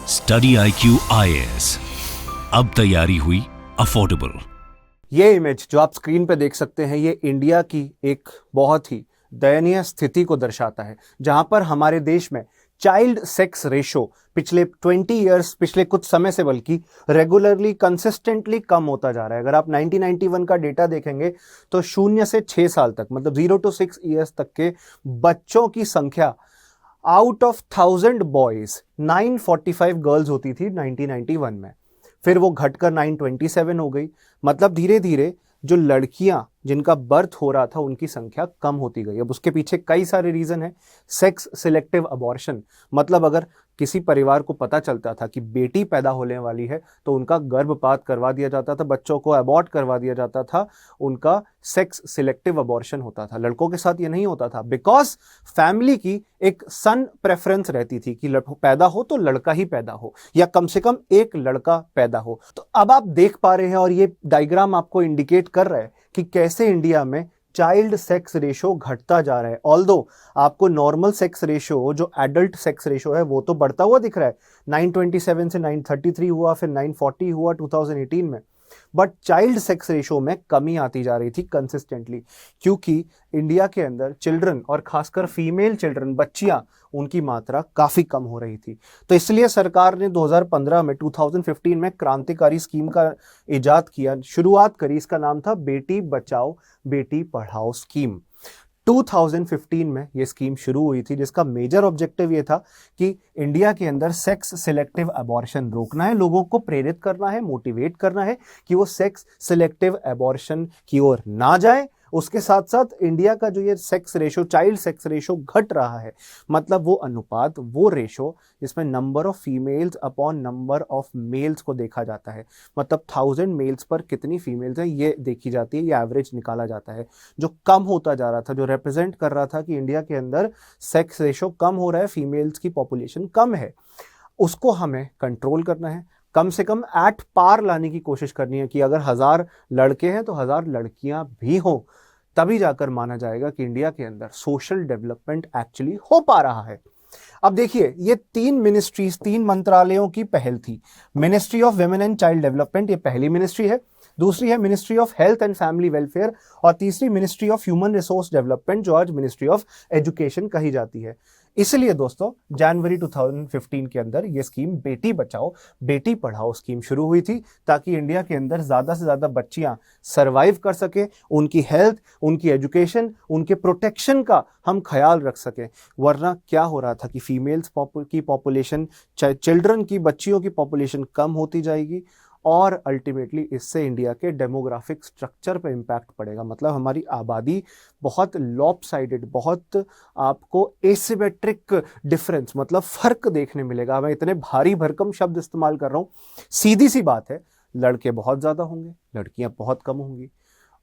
Study IQ IAS, अब तैयारी हुई अफोर्डेबल। ये इमेज जो आप स्क्रीन पे देख सकते हैं, ये इंडिया की एक बहुत ही दयनीय स्थिति को दर्शाता है, जहां पर हमारे देश में चाइल्ड सेक्स रेशो पिछले 20 इयर्स, पिछले कुछ समय से बल्कि रेगुलरली कंसिस्टेंटली कम होता जा रहा है। अगर आप 1991 का डेटा देखेंगे तो 0 से 6 साल तक, मतलब 0 to 6 इयर्स तक के बच्चों की संख्या आउट ऑफ 1000 बॉयज 945 गर्ल्स होती थी 1991 में। फिर वो घटकर 927 हो गई। मतलब धीरे धीरे जो लड़कियां जिनका बर्थ हो रहा था उनकी संख्या कम होती गई। अब उसके पीछे कई सारे रीजन है। सेक्स सिलेक्टिव अबॉर्शन, मतलब अगर किसी परिवार को पता चलता था कि बेटी पैदा होने वाली है तो उनका गर्भपात करवा दिया जाता था, बच्चों को अबॉर्ट करवा दिया जाता था, उनका सेक्स सिलेक्टिव अबॉर्शन होता था। लड़कों के साथ ये नहीं होता था, बिकॉज फैमिली की एक सन प्रेफरेंस रहती थी कि पैदा हो तो लड़का ही पैदा हो, या कम से कम एक लड़का पैदा हो। तो अब आप देख पा रहे हैं और ये डायग्राम आपको इंडिकेट कर रहा है कि कैसे इंडिया में चाइल्ड सेक्स रेशो घटता जा रहा है। ऑल्दो आपको नॉर्मल सेक्स रेशो, जो एडल्ट सेक्स रेशो है, वो तो बढ़ता हुआ दिख रहा है। 927 से 933 हुआ, फिर 940 हुआ 2018 में, बट चाइल्ड सेक्स रेशो में कमी आती जा रही थी कंसिस्टेंटली, क्योंकि इंडिया के अंदर चिल्ड्रन और खासकर फीमेल चिल्ड्रन, बच्चियां, उनकी मात्रा काफी कम हो रही थी। तो इसलिए सरकार ने 2015 में 2015 में क्रांतिकारी स्कीम का इजाद किया, शुरुआत करी। इसका नाम था बेटी बचाओ बेटी पढ़ाओ स्कीम। 2015 में ये स्कीम शुरू हुई थी, जिसका मेजर ऑब्जेक्टिव ये था कि इंडिया के अंदर सेक्स सिलेक्टिव अबॉर्शन रोकना है, लोगों को प्रेरित करना है, मोटिवेट करना है कि वो सेक्स सिलेक्टिव अबॉर्शन की ओर ना जाए। उसके साथ साथ इंडिया का जो ये sex ratio, child sex ratio घट रहा है, मतलब वो अनुपात, वो रेशो जिसमें number of females upon number of males को देखा जाता है, मतलब 1000 मेल्स पर कितनी फीमेल्स हैं ये देखी जाती है, ये एवरेज निकाला जाता है, जो कम होता जा रहा था, जो रिप्रेजेंट कर रहा था कि इंडिया के अंदर सेक्स रेशो कम हो रहा है, फीमेल्स की पॉपुलेशन कम है। उसको हमें कंट्रोल करना है, कम से कम एट पार लाने की कोशिश करनी है कि अगर 1000 लड़के हैं तो 1000 लड़कियां भी हों, तभी जाकर माना जाएगा कि इंडिया के अंदर सोशल डेवलपमेंट एक्चुअली हो पा रहा है। अब देखिए, ये 3 मिनिस्ट्रीज, 3 मंत्रालयों की पहल थी। Ministry of women and child development, ये पहली मिनिस्ट्री है। दूसरी है ministry of health and family welfare, और तीसरी ministry of human resource development, जो आज मिनिस्ट्री ऑफ एजुकेशन कही जाती है। इसलिए दोस्तों, जनवरी 2015 के अंदर ये स्कीम बेटी बचाओ बेटी पढ़ाओ स्कीम शुरू हुई थी, ताकि इंडिया के अंदर ज्यादा से ज्यादा बच्चियां सर्वाइव कर सके, उनकी हेल्थ, उनकी एजुकेशन, उनके प्रोटेक्शन का हम ख्याल रख सकें। वरना क्या हो रहा था कि फीमेल्स की पॉपुलेशन, चिल्ड्रन की, बच्चियों की पॉपुलेशन कम होती जाएगी, और अल्टीमेटली इससे इंडिया के डेमोग्राफिक स्ट्रक्चर पे इम्पैक्ट पड़ेगा। मतलब हमारी आबादी बहुत लॉपसाइडेड, बहुत आपको एसिमेट्रिक डिफरेंस, मतलब फर्क देखने मिलेगा। मैं इतने भारी भरकम शब्द इस्तेमाल कर रहा हूँ, सीधी सी बात है, लड़के बहुत ज्यादा होंगे, लड़कियां बहुत कम होंगी,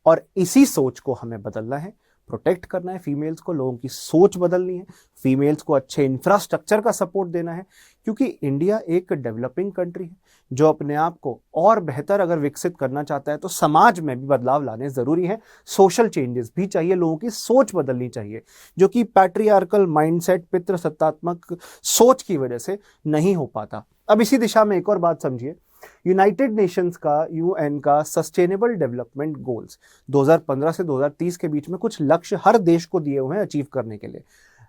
और इसी सोच को हमें बदलना है, प्रोटेक्ट करना है फीमेल्स को, लोगों की सोच बदलनी है, फीमेल्स को अच्छे इंफ्रास्ट्रक्चर का सपोर्ट देना है, क्योंकि इंडिया एक डेवलपिंग कंट्री है जो अपने आप को और बेहतर अगर विकसित करना चाहता है तो समाज में भी बदलाव लाने जरूरी है। सोशल चेंजेस भी चाहिए, लोगों की सोच बदलनी चाहिए, जो कि पैट्रियार्कल माइंडसेट, पितृसत्तात्मक सोच की वजह से नहीं हो पाता। अब इसी दिशा में एक और बात समझिए, यूनाइटेड नेशंस का, यूएन का सस्टेनेबल डेवलपमेंट गोल्स 2015 से 2030 के बीच में कुछ लक्ष्य हर देश को दिए हुए हैं अचीव करने के लिए।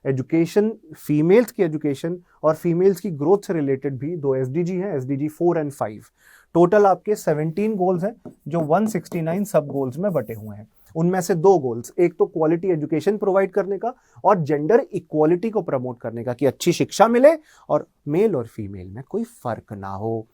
एजुकेशन, फीमेल्स की एजुकेशन और फीमेल्स की ग्रोथ से रिलेटेड भी 2 SDG हैं, SDG 4 और 5। टोटल आपके 17 गोल्स हैं, जो 169 सब गोल्स में बटे हुए हैं। उनमें से 2 गोल्स, एक तो क्वालिटी एजुकेशन प्रोवाइड करने का और जेंडर इक्वालिटी को प्रमोट करने का, कि अच्छी शिक्षा मिले और मेल और फीमेल में कोई फर्क ना हो।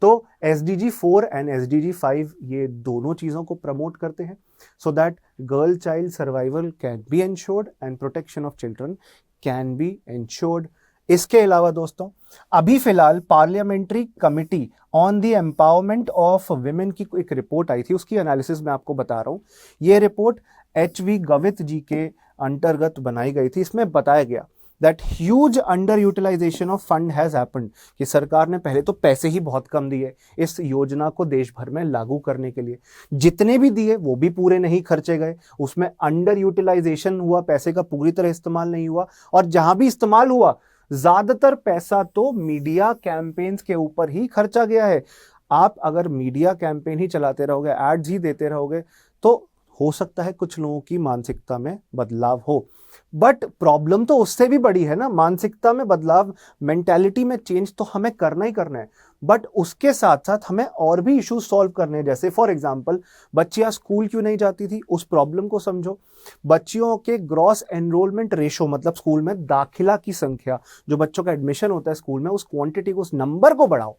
तो SDG 4 एंड SDG 5 ये दोनों चीजों को प्रमोट करते हैं, so that girl child survival can be ensured and protection of children can be ensured. इसके अलावा दोस्तों, अभी फिलहाल parliamentary committee on the empowerment of women की एक रिपोर्ट आई थी, उसकी एनालिसिस मैं आपको बता रहा हूं। ये रिपोर्ट HV गवित जी के अंतर्गत बनाई गई थी। इसमें बताया गया that huge under utilisation of fund has happened, कि सरकार ने पहले तो पैसे ही बहुत कम दिए इस योजना को देश भर में लागू करने के लिए, जितने भी दिए वो भी पूरे नहीं खर्चे गए, उसमें अंडर यूटिलाइजेशन हुआ, पैसे का पूरी तरह इस्तेमाल नहीं हुआ, और जहां भी इस्तेमाल हुआ ज्यादातर पैसा तो मीडिया कैंपेन्स के ऊपर ही खर्चा गया है। आप अगर मीडिया कैंपेन ही चलाते रहोगे, एड्स ही देते रहोगे, तो हो सकता है कुछ लोगों की मानसिकता में बदलाव हो, बट प्रॉब्लम तो उससे भी बड़ी है ना। मानसिकता में बदलाव, मेंटालिटी में चेंज तो हमें करना ही करना है, बट उसके साथ साथ हमें और भी इश्यूज सॉल्व करने हैं। जैसे फॉर एग्जांपल, बच्चियां स्कूल क्यों नहीं जाती थी, उस प्रॉब्लम को समझो। बच्चियों के ग्रॉस एनरोलमेंट रेशो, मतलब स्कूल में दाखिला की संख्या, जो बच्चों का एडमिशन होता है स्कूल में, उस क्वांटिटी को, उस नंबर को बढ़ाओ।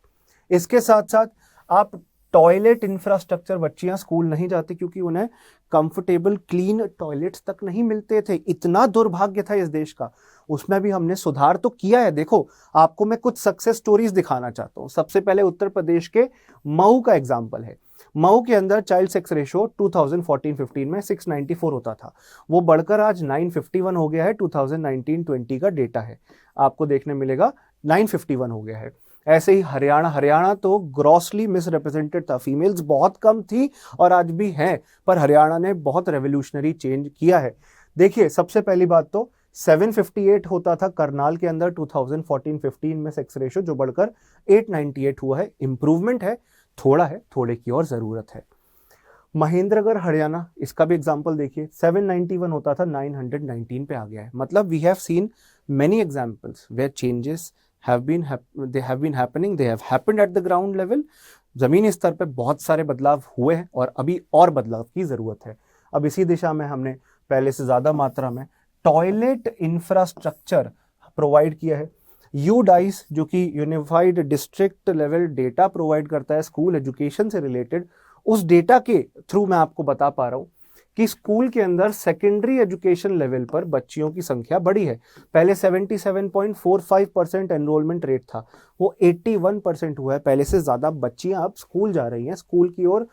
इसके साथ साथ आप टॉयलेट इंफ्रास्ट्रक्चर, बच्चियां स्कूल नहीं जाती क्योंकि उन्हें कंफर्टेबल क्लीन टॉयलेट्स तक नहीं मिलते थे, इतना दुर्भाग्य था इस देश का। उसमें भी हमने सुधार तो किया है। देखो, आपको मैं कुछ सक्सेस स्टोरीज दिखाना चाहता हूं। सबसे पहले उत्तर प्रदेश के मऊ का एग्जांपल है। मऊ के अंदर चाइल्ड सेक्स रेशो 2014-15 में 694 होता था, वो बढ़कर आज 951 हो गया है। 2019-20 का डेटा है, आपको देखने मिलेगा 951 हो गया है। ऐसे ही हरियाणा तो ग्रॉसली मिसरिप्रेजेंटेड था, फीमेल्स बहुत कम थी और आज भी हैं, पर हरियाणा ने बहुत रेवोल्यूशनरी चेंज किया है। देखिए, सबसे पहली बात तो 758 होता था करनाल के अंदर 2014-15 में सेक्स रेशो, जो बढ़कर 898 हुआ है। इंप्रूवमेंट है, थोड़ा है, थोड़े की और जरूरत है। महेंद्रगढ़ हरियाणा, इसका भी एग्जांपल देखिए, 791 होता था, 919 पे आ गया है। मतलब we have seen many examples where changes have been happening, they have happened at the ground level। जमीनी स्तर पे बहुत सारे बदलाव हुए हैं और अभी और बदलाव की जरूरत है। अब इसी दिशा में हमने पहले से ज्यादा मात्रा में टॉयलेट इंफ्रास्ट्रक्चर प्रोवाइड किया है। यूडाइस, जो कि unified district level data provide करता है स्कूल एजुकेशन से रिलेटेड, उस डेटा के थ्रू मैं आपको बता पा रहा हूं कि स्कूल के अंदर सेकेंडरी एजुकेशन लेवल पर बच्चियों की संख्या बढ़ी है। पहले 77.45% एनरोलमेंट रेट था, वो 81% हुआ है। पहले से ज्यादा बच्चियां अब स्कूल जा रही हैं, स्कूल की ओर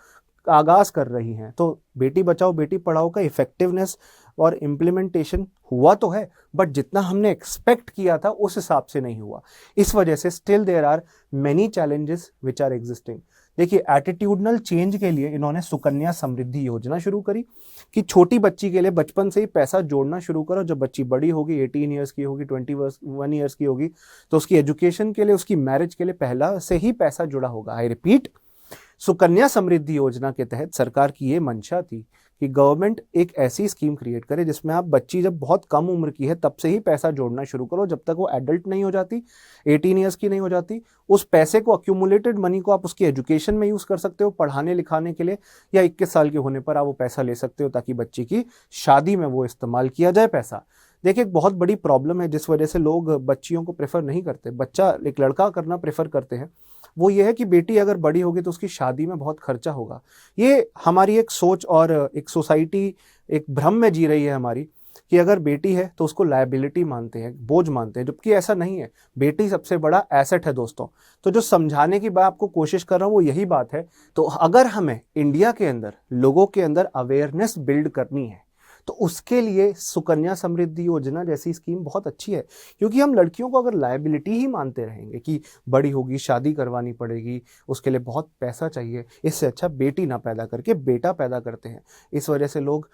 आगाज कर रही हैं। तो बेटी बचाओ बेटी पढ़ाओ का इफेक्टिवनेस और इम्प्लीमेंटेशन हुआ तो है, बट जितना हमने एक्सपेक्ट किया था उस हिसाब से नहीं हुआ। इस वजह से still there are many challenges which are existing. देखिए, एटीट्यूडनल चेंज के लिए इन्होंने सुकन्या समृद्धि योजना शुरू करी कि छोटी बच्ची के लिए बचपन से ही पैसा जोड़ना शुरू करो। जब बच्ची बड़ी होगी, 18 ईयर्स की होगी, 21 ईयर्स की होगी, तो उसकी एजुकेशन के लिए, उसकी मैरिज के लिए पहला से ही पैसा जुड़ा होगा। आई रिपीट, सुकन्या समृद्धि योजना के तहत सरकार की ये मंशा थी कि गवर्नमेंट एक ऐसी स्कीम क्रिएट करे जिसमें आप बच्ची जब बहुत कम उम्र की है तब से ही पैसा जोड़ना शुरू करो, जब तक वो एडल्ट नहीं हो जाती, 18 ईयर्स की नहीं हो जाती। उस पैसे को, अक्यूमुलेटेड मनी को, आप उसकी एजुकेशन में यूज कर सकते हो, पढ़ाने लिखाने के लिए, या 21 साल के होने पर आप वो पैसा ले सकते हो ताकि बच्ची की शादी में वो इस्तेमाल किया जाए पैसा। देखिए, एक बहुत बड़ी प्रॉब्लम है जिस वजह से लोग बच्चियों को प्रेफर नहीं करते, बच्चा एक लड़का करना प्रेफर करते हैं, वो ये है कि बेटी अगर बड़ी होगी तो उसकी शादी में बहुत खर्चा होगा। ये हमारी एक सोच और एक सोसाइटी एक भ्रम में जी रही है हमारी कि अगर बेटी है तो उसको लायबिलिटी मानते हैं, बोझ मानते हैं, जबकि ऐसा नहीं है। बेटी सबसे बड़ा एसेट है दोस्तों। तो जो समझाने की बात आपको कोशिश कर रहा हूं वो यही बात है। तो अगर हमें इंडिया के अंदर लोगों के अंदर अवेयरनेस बिल्ड करनी है तो उसके लिए सुकन्या समृद्धि योजना जैसी स्कीम बहुत अच्छी है, क्योंकि हम लड़कियों को अगर लायबिलिटी ही मानते रहेंगे कि बड़ी होगी, शादी करवानी पड़ेगी, उसके लिए बहुत पैसा चाहिए, इससे अच्छा बेटी ना पैदा करके बेटा पैदा करते हैं। इस वजह से लोग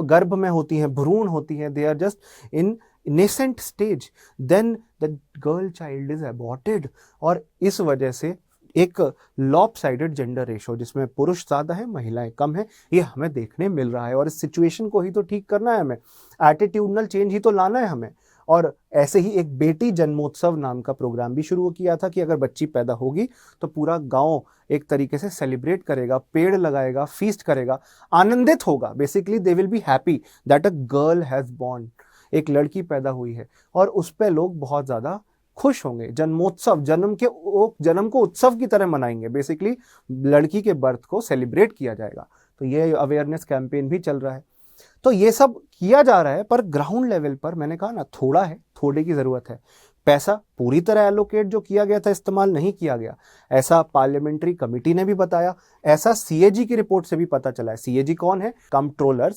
गर्भ में होती हैं, भ्रूण होती हैं, they are just in nascent stage, then the girl child is aborted. और इस वजह से एक लॉपसाइडेड जेंडर रेशो, जिसमें पुरुष ज्यादा है महिलाएं कम है, ये हमें देखने मिल रहा है। और इस सिचुएशन को ही तो ठीक करना है हमें, एटीट्यूडनल चेंज ही तो लाना है हमें। और ऐसे ही एक बेटी जन्मोत्सव नाम का प्रोग्राम भी शुरू किया था कि अगर बच्ची पैदा होगी तो पूरा गांव एक तरीके से सेलिब्रेट करेगा, पेड़ लगाएगा, फीस्ट करेगा, आनंदित होगा। Basically they will be happy that a girl has born, एक लड़की पैदा हुई है, और उस पर लोग बहुत ज्यादा खुश होंगे। जन्मोत्सव, जन्म को उत्सव की तरह मनाएंगे। बेसिकली लड़की के बर्थ को सेलिब्रेट किया जाएगा। तो ये अवेयरनेस कैंपेन भी चल रहा है। तो ये सब किया जा रहा है, पर ग्राउंड लेवल पर मैंने कहा ना, थोड़ा है, थोड़े की जरूरत है। पैसा पूरी तरह एलोकेट जो किया गया था इस्तेमाल नहीं किया गया, ऐसा पार्लियामेंट्री कमेटी ने भी बताया, ऐसा सीएजी की रिपोर्ट से भी पता चला है। सीएजी कौन है? कंट्रोलर,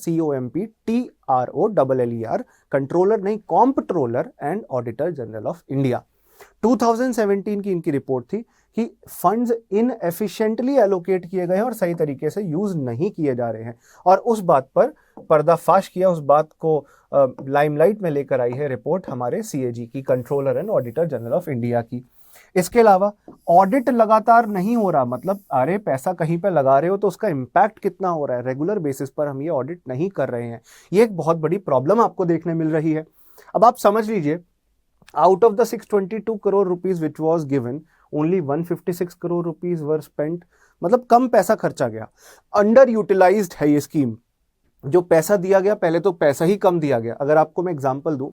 COMPTROLLER, कंट्रोलर नहीं, comptroller and auditor general of India. 2017 की इनकी रिपोर्ट थी कि फंड्स इनएफिशिएंटली एलोकेट किए गए हैं और सही तरीके से यूज नहीं किए जा रहे हैं, और उस बात पर पर्दाफाश किया, उस बात को लाइमलाइट में लेकर आई है रिपोर्ट हमारे सीएजी की, controller and auditor general of India की। इसके अलावा ऑडिट लगातार नहीं हो रहा, मतलब अरे पैसा कहीं पे लगा रहे हो तो उसका इम्पैक्ट कितना हो रहा है, रेगुलर बेसिस पर हम ये ऑडिट नहीं कर रहे हैं। ये एक बहुत बड़ी प्रॉब्लम आपको देखने मिल रही है। अब आप समझ लीजिए, out of the 622 crore rupees which was given, only 156 crore rupees were spent, मतलब कम पैसा खर्चा गया, अंडर यूटिलाइज्ड है ये स्कीम। जो पैसा दिया गया, पहले तो पैसा ही कम दिया गया। अगर आपको मैं एग्जांपल दूं,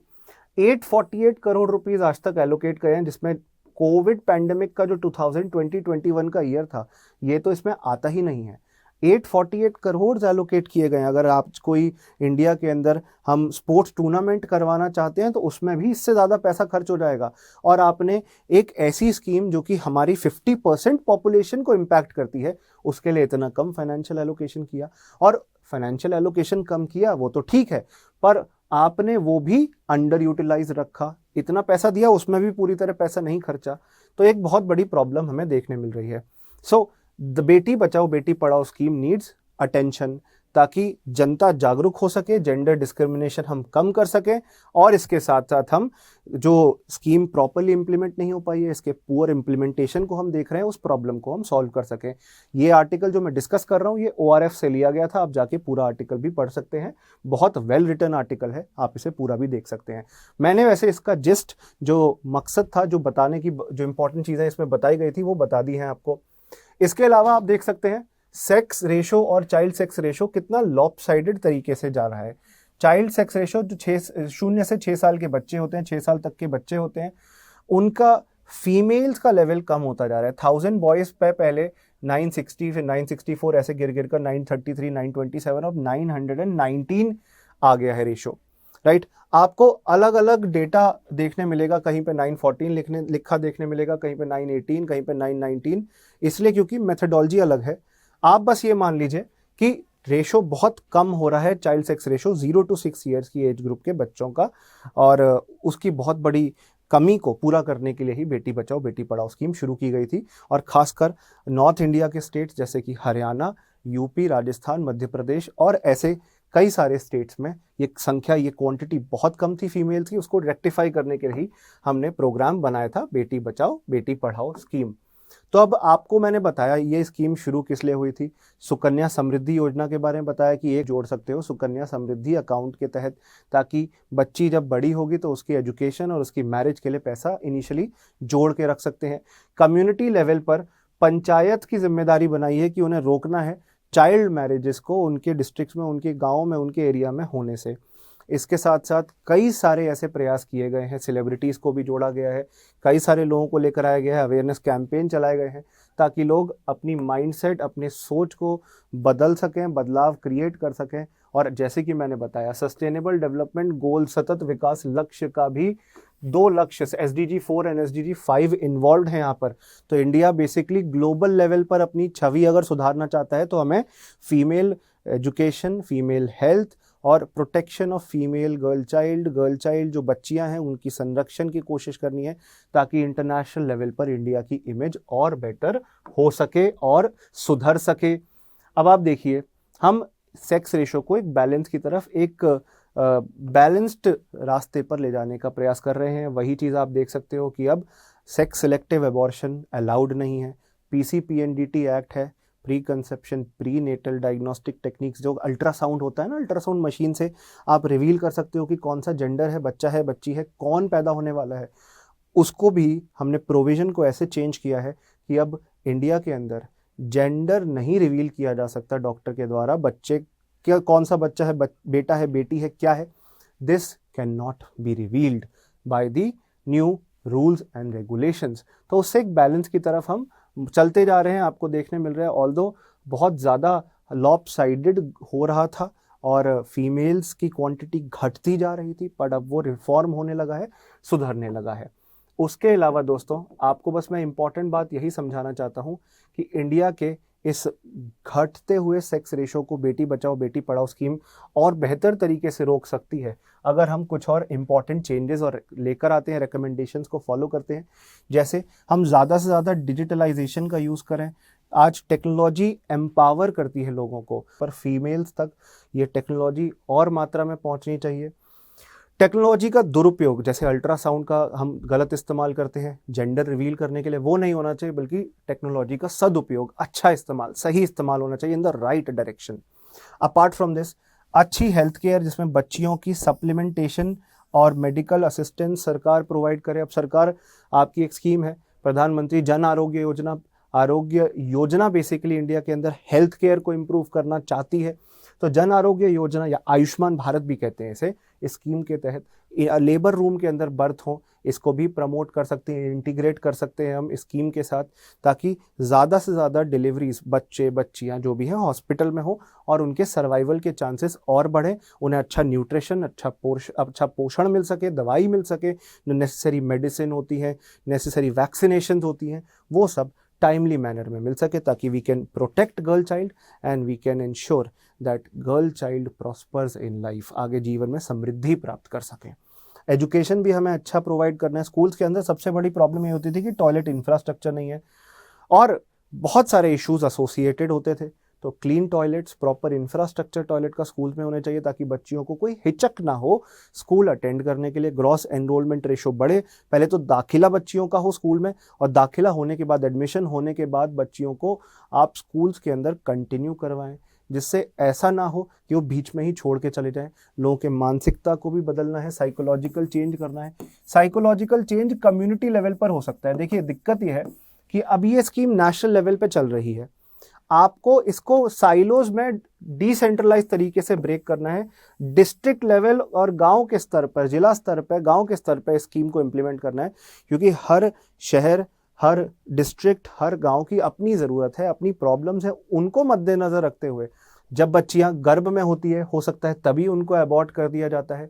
848 करोड़ रुपीज आज तक एलोकेट गए हैं, जिसमें कोविड पैंडेमिक का जो 2020-21 का ईयर था, ये तो इसमें आता ही नहीं है। 848 करोड़ एलोकेट किए गए। अगर आप कोई इंडिया के अंदर हम स्पोर्ट्स टूर्नामेंट करवाना चाहते हैं तो उसमें भी इससे ज़्यादा पैसा खर्च हो जाएगा। और आपने एक ऐसी स्कीम जो कि हमारी 50% पॉपुलेशन को इम्पैक्ट करती है, उसके लिए इतना कम फाइनेंशियल एलोकेशन किया। और फाइनेंशियल एलोकेशन कम किया वो तो ठीक है, पर आपने वो भी अंडर यूटिलाइज रखा, इतना पैसा दिया उसमें भी पूरी तरह पैसा नहीं खर्चा। तो एक बहुत बड़ी प्रॉब्लम हमें देखने मिल रही है। So the Beti Bachao Beti Padhao scheme needs attention, ताकि जनता जागरूक हो सके, जेंडर डिस्क्रिमिनेशन हम कम कर सकें, और इसके साथ साथ हम जो स्कीम प्रॉपरली इंप्लीमेंट नहीं हो पाई है, इसके पुअर इंप्लीमेंटेशन को हम देख रहे हैं, उस प्रॉब्लम को हम सॉल्व कर सकें। ये आर्टिकल जो मैं डिस्कस कर रहा हूँ ये ORF से लिया गया था, आप जाके पूरा आर्टिकल भी पढ़ सकते हैं, बहुत वेल रिटन आर्टिकल है, आप इसे पूरा भी देख सकते हैं। मैंने वैसे इसका जिस्ट, जो मकसद था, जो बताने की जो इंपॉर्टेंट चीज़ें इसमें बताई गई थी, वो बता दी हैं आपको। इसके अलावा आप देख सकते हैं सेक्स रेशो और चाइल्ड सेक्स रेशो कितना लॉपसाइडेड तरीके से जा रहा है। चाइल्ड सेक्स रेशो जो 0 से 6 साल के बच्चे होते हैं, 6 साल तक के बच्चे होते हैं, उनका फीमेल्स का लेवल कम होता जा रहा है। 1000 बॉयज पे पहले 960, फिर 964, ऐसे गिर गिर कर 933, 927, अब 919 आ गया है रेशो, राइट। आपको अलग अलग डेटा देखने मिलेगा, कहीं पे 914 लिखा देखने मिलेगा, कहीं पे 918, कहीं पे 919, इसलिए क्योंकि मेथडोलॉजी अलग है। आप बस ये मान लीजिए कि रेशो बहुत कम हो रहा है, child sex ratio 0 to 6 years की एज ग्रुप के बच्चों का, और उसकी बहुत बड़ी कमी को पूरा करने के लिए ही बेटी बचाओ बेटी पढ़ाओ स्कीम शुरू की गई थी। और खासकर नॉर्थ इंडिया के स्टेट्स जैसे कि हरियाणा, यूपी, राजस्थान, मध्य प्रदेश और ऐसे कई सारे स्टेट्स में ये संख्या, ये क्वांटिटी बहुत कम थी फीमेल्स की, उसको रेक्टिफाई करने के लिए ही हमने प्रोग्राम बनाया था बेटी बचाओ बेटी पढ़ाओ स्कीम। तो अब आपको मैंने बताया ये स्कीम शुरू किस लिए हुई थी, सुकन्या समृद्धि योजना के बारे में बताया कि एक जोड़ सकते हो सुकन्या समृद्धि अकाउंट के तहत, ताकि बच्ची जब बड़ी होगी तो उसकी एजुकेशन और उसकी मैरिज के लिए पैसा इनिशियली जोड़ के रख सकते हैं। कम्युनिटी लेवल पर पंचायत की जिम्मेदारी बनाई है कि उन्हें रोकना है चाइल्ड मैरिजेस को उनके डिस्ट्रिक्ट्स में, उनके गाँव में, उनके एरिया में होने से। इसके साथ साथ कई सारे ऐसे प्रयास किए गए हैं, सेलिब्रिटीज़ को भी जोड़ा गया है, कई सारे लोगों को लेकर आया गया है, अवेयरनेस कैंपेन चलाए गए हैं, ताकि लोग अपनी माइंडसेट, अपने सोच को बदल सकें, बदलाव क्रिएट कर सकें। और जैसे कि मैंने बताया, सस्टेनेबल डेवलपमेंट गोल, सतत विकास लक्ष्य का भी 2 लक्ष्य SDG 4 एंड SDG 5 इन्वॉल्व हैं यहाँ पर। तो इंडिया बेसिकली ग्लोबल लेवल पर अपनी छवि अगर सुधारना चाहता है तो हमें फीमेल एजुकेशन, फीमेल हेल्थ और protection of female girl child जो बच्चियां हैं उनकी संरक्षण की कोशिश करनी है, ताकि इंटरनेशनल लेवल पर इंडिया की इमेज और बेटर हो सके और सुधर सके। अब आप देखिए, हम सेक्स रेशो को एक बैलेंस की तरफ, एक बैलेंस्ड रास्ते पर ले जाने का प्रयास कर रहे हैं। वही चीज़ आप देख सकते हो कि अब सेक्स सिलेक्टिव एबॉर्शन अलाउड नहीं है, PCPNDT एक्ट है, preconception prenatal diagnostic techniques, जो अल्ट्रासाउंड होता है ना, अल्ट्रासाउंड मशीन से आप रिवील कर सकते हो कि कौन सा जेंडर है, बच्चा है, बच्ची है, कौन पैदा होने वाला है। उसको भी हमने प्रोविज़न को ऐसे चेंज किया है कि अब इंडिया के अंदर जेंडर नहीं रिवील किया जा सकता डॉक्टर के द्वारा, बच्चे क्या, कौन सा बच्चा है, बेटा है, बेटी है, क्या है, this can not be revealed by the new rules and regulations. तो उससे एक बैलेंस की तरफ हम चलते जा रहे हैं, आपको देखने मिल रहा है। ऑल्दो बहुत ज़्यादा लॉपसाइडेड हो रहा था और फीमेल्स की क्वांटिटी घटती जा रही थी, पर अब वो रिफॉर्म होने लगा है, सुधरने लगा है। उसके अलावा दोस्तों, आपको बस मैं इम्पॉर्टेंट बात यही समझाना चाहता हूँ कि इंडिया के इस घटते हुए सेक्स रेशो को बेटी बचाओ बेटी पढ़ाओ स्कीम और बेहतर तरीके से रोक सकती है अगर हम कुछ और इम्पॉर्टेंट चेंजेस और लेकर आते हैं, रिकमेंडेशंस को फॉलो करते हैं। जैसे हम ज़्यादा से ज़्यादा डिजिटलाइजेशन का यूज़ करें। आज टेक्नोलॉजी एम्पावर करती है लोगों को, पर फीमेल्स तक ये टेक्नोलॉजी और मात्रा में पहुंचनी चाहिए। टेक्नोलॉजी का दुरुपयोग, जैसे अल्ट्रासाउंड का हम गलत इस्तेमाल करते हैं जेंडर रिवील करने के लिए, वो नहीं होना चाहिए, बल्कि टेक्नोलॉजी का सदुपयोग, अच्छा इस्तेमाल, सही इस्तेमाल होना चाहिए in the right direction. Apart from this, अच्छी हेल्थ केयर जिसमें बच्चियों की सप्लीमेंटेशन और मेडिकल असिस्टेंस सरकार प्रोवाइड करे। अब सरकार, आपकी एक स्कीम है प्रधानमंत्री जन आरोग्य योजना। आरोग्य योजना बेसिकली इंडिया के अंदर हेल्थ केयर को इम्प्रूव करना चाहती है। तो जन आरोग्य योजना या आयुष्मान भारत भी कहते हैं इसे, इस स्कीम के तहत लेबर रूम के अंदर बर्थ हो, इसको भी प्रमोट कर सकते हैं, इंटीग्रेट कर सकते हैं हम इस स्कीम के साथ, ताकि ज़्यादा से ज़्यादा डिलीवरीज बच्चे बच्चियां जो भी हैं हॉस्पिटल में हो और उनके सर्वाइवल के चांसेस और बढ़े, उन्हें अच्छा न्यूट्रिशन, अच्छा पोषण मिल सके, दवाई मिल सके, जो नेसेसरी मेडिसिन होती है, नेसेसरी वैक्सीनेशन होती हैं, वो सब टाइमली मैनर में मिल सके, ताकि we can protect girl child and we can ensure that girl child prospers in life, आगे जीवन में समृद्धि प्राप्त कर सकें। एजुकेशन भी हमें अच्छा प्रोवाइड करना है। स्कूल्स के अंदर सबसे बड़ी प्रॉब्लम ये होती थी कि टॉयलेट इंफ्रास्ट्रक्चर नहीं है और बहुत सारे इश्यूज एसोसिएटेड होते थे। तो clean toilets, proper infrastructure toilet का स्कूल में होने चाहिए, ताकि बच्चियों को कोई हिचक ना हो स्कूल अटेंड करने के लिए। ग्रॉस एनरोलमेंट रेशो बढ़े, पहले तो दाखिला बच्चियों का हो स्कूल में, और दाखिला होने के बाद, एडमिशन होने के बाद बच्चियों को आप स्कूल्स के अंदर कंटिन्यू करवाएं, जिससे ऐसा ना हो कि वो बीच में ही छोड़ के चले जाएं। लोगों के मानसिकता को भी बदलना है, साइकोलॉजिकल चेंज करना है। साइकोलॉजिकल चेंज कम्युनिटी लेवल पर हो सकता है। देखिए, दिक्कत यह है कि अब ये स्कीम नेशनल लेवल पे चल रही है, आपको इसको साइलोज में डिसेंट्रलाइज तरीके से ब्रेक करना है। डिस्ट्रिक्ट लेवल और गांव के स्तर पर, जिला स्तर पर, गांव के स्तर पर स्कीम को इम्प्लीमेंट करना है, क्योंकि हर शहर, हर डिस्ट्रिक्ट, हर गांव की अपनी ज़रूरत है, अपनी प्रॉब्लम्स है। उनको मद्देनज़र रखते हुए जब बच्चियां गर्भ में होती है, हो सकता है तभी उनको अबॉर्ट कर दिया जाता है।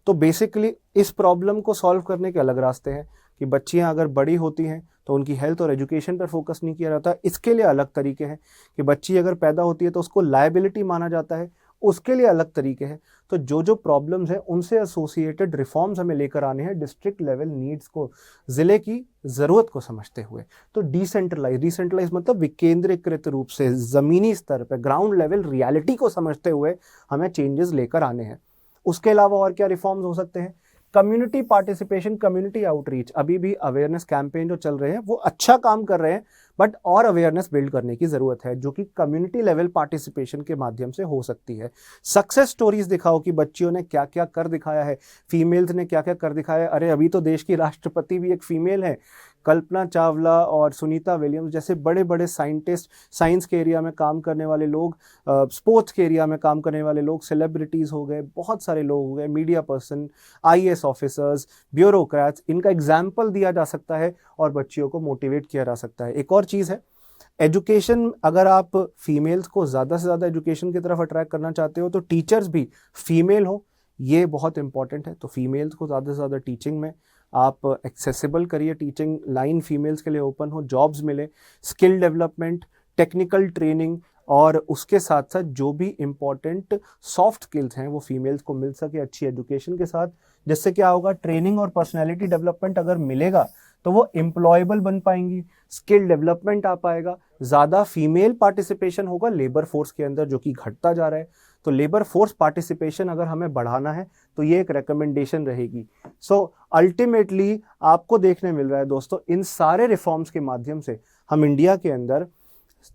तो बेसिकली इस प्रॉब्लम को सॉल्व करने के अलग रास्ते हैं कि बच्चियां अगर बड़ी होती हैं तो उनकी हेल्थ और एजुकेशन पर फोकस नहीं किया जाता। इसके लिए अलग तरीके हैं कि बच्ची अगर पैदा होती है तो उसको लायबिलिटी माना जाता है, उसके लिए अलग तरीके हैं। तो जो जो प्रॉब्लम्स हैं उनसे एसोसिएटेड रिफॉर्म्स हमें लेकर आने हैं डिस्ट्रिक्ट लेवल नीड्स को, ज़िले की ज़रूरत को समझते हुए। तो डिसेंट्रलाइज मतलब विकेंद्रीकृत रूप से ज़मीनी स्तर पर, ग्राउंड लेवल रियलिटी को समझते हुए हमें चेंजेस लेकर आने हैं। उसके अलावा और क्या रिफॉर्म्स हो सकते हैं? Community participation, community outreach. अभी भी अवेयरनेस कैंपेन जो चल रहे हैं वो अच्छा काम कर रहे हैं, बट और अवेयरनेस बिल्ड करने की ज़रूरत है, जो कि कम्युनिटी लेवल पार्टिसिपेशन के माध्यम से हो सकती है। सक्सेस स्टोरीज दिखाओ कि बच्चियों ने क्या क्या कर दिखाया है, फीमेल्स ने क्या क्या कर दिखाया है। अरे अभी तो देश की राष्ट्रपति भी एक फीमेल है। कल्पना चावला और सुनीता विलियम्स जैसे बड़े बड़े साइंटिस्ट, साइंस के एरिया में काम करने वाले लोग, स्पोर्ट्स के एरिया में काम करने वाले लोग, सेलिब्रिटीज़ हो गए, बहुत सारे लोग हो गए, media person, IAS officers, bureaucrats, इनका एग्जाम्पल दिया जा सकता है और बच्चियों को मोटिवेट किया जा सकता है। एक और चीज़ है एजुकेशन। अगर आप फीमेल्स को ज़्यादा से ज़्यादा एजुकेशन की तरफ अट्रैक्ट करना चाहते हो तो टीचर्स भी फीमेल हो, ये बहुत इंपॉर्टेंट है। तो फीमेल्स को ज़्यादा से ज़्यादा टीचिंग में आप एक्सेसिबल करिए, टीचिंग लाइन फीमेल्स के लिए ओपन हो, जॉब्स मिले, स्किल डेवलपमेंट, टेक्निकल ट्रेनिंग, और उसके साथ साथ जो भी इम्पॉर्टेंट सॉफ्ट स्किल्स हैं वो फीमेल्स को मिल सके अच्छी एजुकेशन के साथ। जिससे क्या होगा, ट्रेनिंग और पर्सनैलिटी डेवलपमेंट अगर मिलेगा तो वो एम्प्लॉयबल बन पाएंगी, स्किल डेवलपमेंट आ पाएगा, ज़्यादा फीमेल पार्टिसिपेशन होगा लेबर फोर्स के अंदर, जो कि घटता जा रहा है। तो लेबर फोर्स पार्टिसिपेशन अगर हमें बढ़ाना है तो ये एक रिकमेंडेशन रहेगी। सो अल्टीमेटली आपको देखने मिल रहा है दोस्तों, इन सारे रिफॉर्म्स के माध्यम से हम इंडिया के अंदर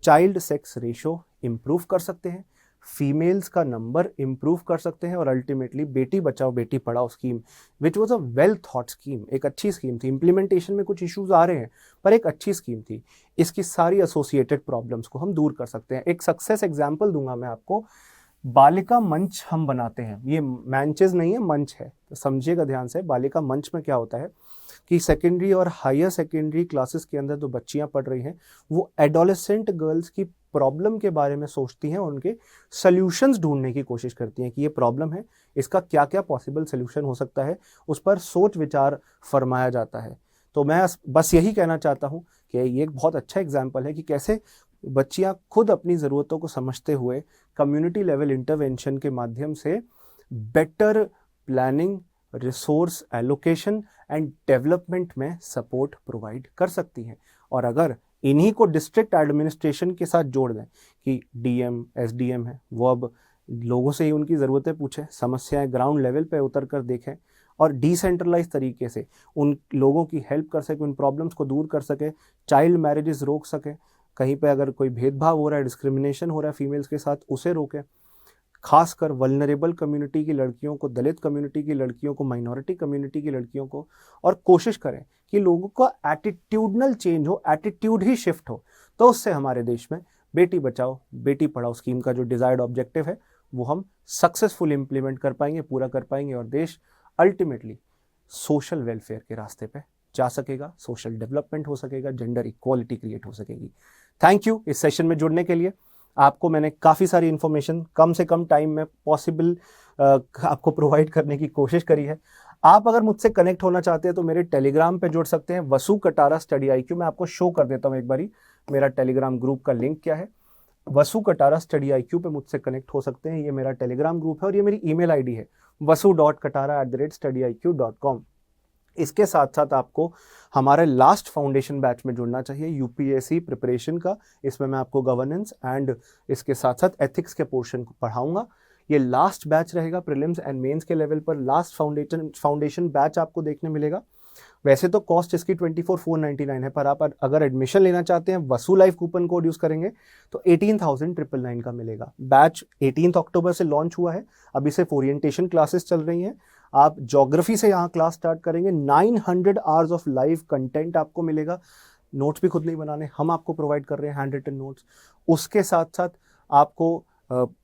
चाइल्ड सेक्स रेशो इम्प्रूव कर सकते हैं, फीमेल्स का नंबर इम्प्रूव कर सकते हैं, और ultimately Beti Bachao Beti Padhao scheme, which was a well thought scheme, एक अच्छी स्कीम थी। इम्प्लीमेंटेशन में कुछ इश्यूज आ रहे हैं पर एक अच्छी स्कीम थी। इसकी सारी एसोसिएटेड प्रॉब्लम्स को हम दूर कर सकते हैं। एक सक्सेस एग्जाम्पल दूंगा मैं आपको। बालिका मंच हम बनाते हैं, ये मैंचेस नहीं है, मंच है, तो समझिएगा ध्यान से। बालिका मंच में क्या होता है कि सेकेंडरी और हायर सेकेंडरी क्लासेस के अंदर जो बच्चियां पढ़ रही हैं वो एडोलेसेंट गर्ल्स की प्रॉब्लम के बारे में सोचती हैं, उनके सल्यूशंस ढूंढने की कोशिश करती हैं कि ये प्रॉब्लम है, इसका क्या क्या पॉसिबल सल्यूशन हो सकता है, उस पर सोच विचार फरमाया जाता है। तो मैं बस यही कहना चाहता हूँ कि ये एक बहुत अच्छा एग्जाम्पल है कि कैसे बच्चियां खुद अपनी ज़रूरतों को समझते हुए कम्युनिटी लेवल इंटरवेंशन के माध्यम से better planning, resource allocation and development में सपोर्ट प्रोवाइड कर सकती हैं। और अगर इन्हीं को डिस्ट्रिक्ट एडमिनिस्ट्रेशन के साथ जोड़ दें कि डीएम, एसडीएम है, वो अब लोगों से ही उनकी ज़रूरतें पूछें, समस्याएं ग्राउंड लेवल पे उतर कर देखें और डिसेंट्रलाइज तरीके से उन लोगों की हेल्प कर सके, उन प्रॉब्लम्स को दूर कर सके, चाइल्ड मैरिजेस रोक सके, कहीं पे अगर कोई भेदभाव हो रहा है, डिस्क्रिमिनेशन हो रहा है फीमेल्स के साथ, उसे रोकें, खासकर वल्नरेबल कम्युनिटी की लड़कियों को, दलित कम्युनिटी की लड़कियों को, माइनॉरिटी कम्युनिटी की लड़कियों को, और कोशिश करें कि लोगों का एटीट्यूडनल चेंज हो, एटीट्यूड ही शिफ्ट हो। तो उससे हमारे देश में बेटी बचाओ बेटी पढ़ाओ स्कीम का जो डिजायर्ड ऑब्जेक्टिव है वो हम सक्सेसफुल इंप्लीमेंट कर पाएंगे, पूरा कर पाएंगे, और देश अल्टीमेटली सोशल वेलफेयर के रास्ते पे जा सकेगा, सोशल डेवलपमेंट हो सकेगा, जेंडर इक्वालिटी क्रिएट हो सकेगी। थैंक यू इस सेशन में जुड़ने के लिए। आपको मैंने काफ़ी सारी इन्फॉर्मेशन कम से कम टाइम में पॉसिबल आपको प्रोवाइड करने की कोशिश करी है। आप अगर मुझसे कनेक्ट होना चाहते हैं तो मेरे टेलीग्राम पे जुड़ सकते हैं, वसु कटारा स्टडी IQ। मैं आपको शो कर देता हूँ एक बारी मेरा टेलीग्राम ग्रुप का लिंक क्या है। वसु कटारा स्टडी IQ पे मुझसे कनेक्ट हो सकते हैं। ये मेरा टेलीग्राम ग्रुप है और ये मेरी ईमेल ID है vasu.katara@studyIQ.com। इसके साथ साथ आपको हमारे लास्ट फाउंडेशन बैच में जुड़ना चाहिए, UPSC प्रिपरेशन का। इसमें मैं आपको गवर्नेंस एंड इसके साथ साथ एथिक्स के पोर्शन को पढ़ाऊंगा। ये लास्ट बैच रहेगा प्रीलिम्स एंड मेंस के लेवल पर, लास्ट फाउंडेशन बैच आपको देखने मिलेगा। वैसे तो कॉस्ट इसकी 24,499 है, पर आप अगर एडमिशन लेना चाहते हैं, वसु लाइफ कूपन कोड यूज करेंगे तो 18,999 का मिलेगा। बैच 18 अक्टूबर से लॉन्च हुआ है, अभी सिर्फ ओरिएंटेशन क्लासेस चल रही हैं। आप ज्योग्राफी से यहाँ क्लास स्टार्ट करेंगे, 900 आवर्स ऑफ लाइव कंटेंट आपको मिलेगा। नोट्स भी खुद नहीं बनाने, हम आपको प्रोवाइड कर रहे हैं हैंड रिटन नोट्स। उसके साथ साथ आपको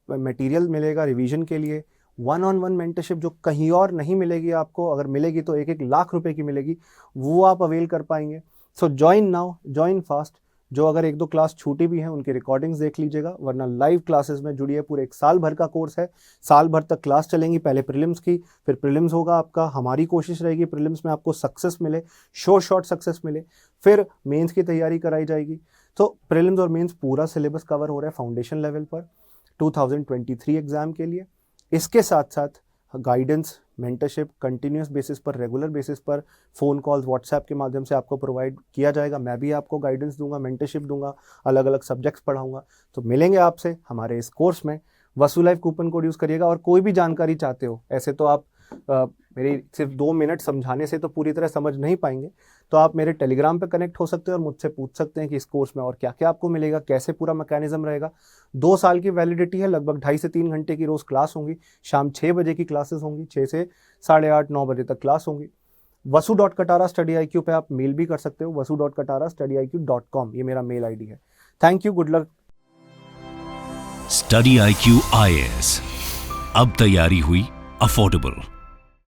मटेरियल मिलेगा रिवीजन के लिए, 1-on-1 मेंटरशिप जो कहीं और नहीं मिलेगी आपको, अगर मिलेगी तो 1-1 लाख रुपए की मिलेगी, वो आप अवेल कर पाएंगे। सो ज्वाइन नाउ, ज्वाइन फास्ट। जो अगर 1-2 क्लास छूटी भी हैं उनकी रिकॉर्डिंग्स देख लीजिएगा, वरना लाइव क्लासेस में जुड़िए। पूरे 1 साल भर का कोर्स है, साल भर तक क्लास चलेंगी। पहले प्रीलिम्स की, फिर प्रीलिम्स होगा आपका। हमारी कोशिश रहेगी प्रीलिम्स में आपको सक्सेस मिले, शॉर्ट सक्सेस मिले, फिर मेंस की तैयारी कराई जाएगी। तो प्रीलिम्स और मेंस पूरा सिलेबस कवर हो रहा है फाउंडेशन लेवल पर 2023 एग्जाम के लिए। इसके साथ साथ गाइडेंस, मेंटरशिप कंटिन्यूस बेसिस पर, रेगुलर बेसिस पर, फ़ोन कॉल्स, व्हाट्सएप के माध्यम से आपको प्रोवाइड किया जाएगा। मैं भी आपको गाइडेंस दूंगा, मेंटरशिप दूंगा, अलग अलग सब्जेक्ट्स पढ़ाऊंगा। तो मिलेंगे आपसे हमारे इस कोर्स में। वसु लाइफ कूपन कोड यूज़ करिएगा। और कोई भी जानकारी चाहते हो, ऐसे तो आप मेरी सिर्फ 2 मिनट समझाने से तो पूरी तरह समझ नहीं पाएंगे, तो आप मेरे टेलीग्राम पे कनेक्ट हो सकते हैं और मुझसे पूछ सकते हैं कि इस कोर्स में और क्या क्या आपको मिलेगा, कैसे पूरा मैकेनिज्म रहेगा। 2 साल की वैलिडिटी है, लगभग 2.5 से 3 घंटे की रोज़ क्लास होंगी। शाम 6 बजे की क्लासेस होंगी, 6 से 8:30-9 बजे तक क्लास होंगी। vasu.katara@studyIQ पे आप मेल भी कर सकते हो, vasu.katara@studyIQ.com, ये मेरा मेल ID है। Thank you, good luck. Study IQ IAS, अब तैयारी हुई अफोर्डेबल।